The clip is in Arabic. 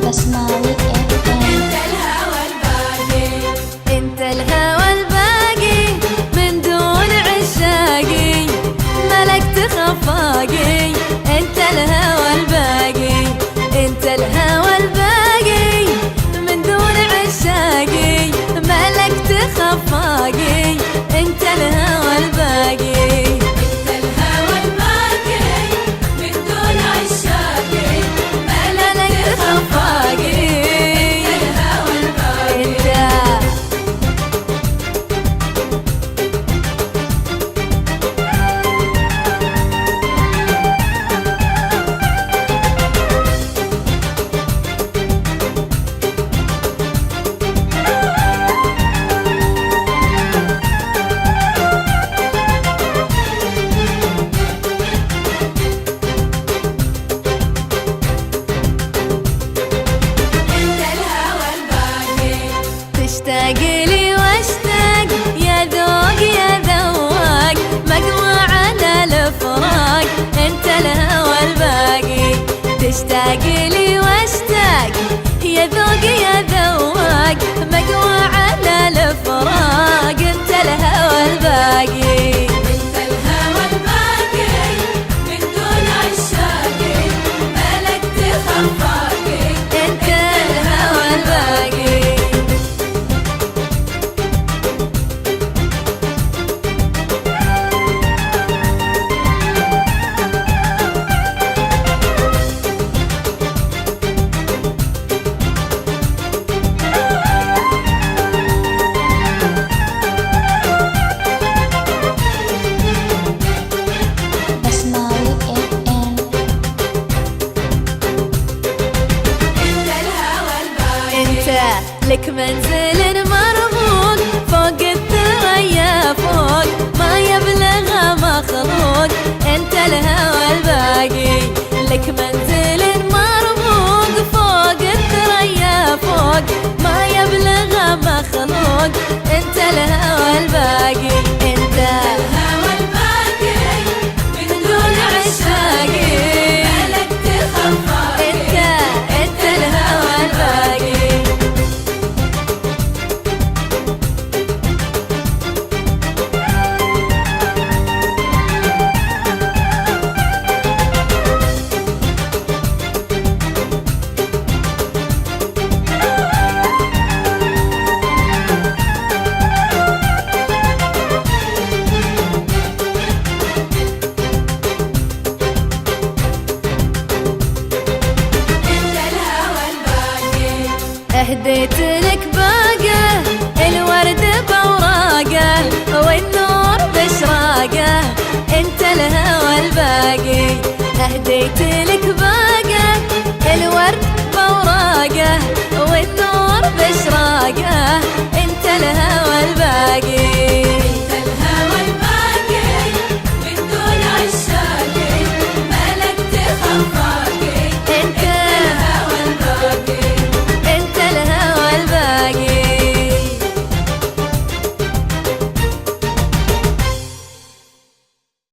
بسماوي اف ام. انت الهوى الباقي، انت الهوى الباقي من دون عشاقي، ملكت خفاقي. انت الهوى الباقي، انت الهوى الباقي من دون عشاقي، ملكت خفاقي. انت الهوى الباقي، انت الهوى الباقي من دون عشاقي، ملكت خفاقي. الهوى الباقي. انت الهوى الباقي، تشتاق لي واشتاق يا ذوق يا ذواق، مقوى على الفراق. انت الهوى الباقي، تشتاق لي واشتاق يا ذوق يا ذواق، مقوى على الفراق. انت الهوى الباقي، انت الهوى الباقي من دون عشاقي، ملكت خفاقي. انت الهوى الباقي. بسماوي اف ام. انت الهوى الباقي، انت لك منزل مربوط فوق الثريا فوق، ما يبلغ مخلوق. انت الهوى الباقي، لك منزل مربوط فوق الثريا فوق، ما يبلغ مخلوق. انت الهوى الباقي، انت الهوى الباقي من دون عشاقي، ملكت خفاقي. انت الهوى الباقي. انت الهوى الباقي، اهديت لك باقه الورد بوراقه والنور بشراقه. انت الهوى الباقي، اهديت لك باقه الورد بوراقه والنور بشراقه. انت الهوى الباقي.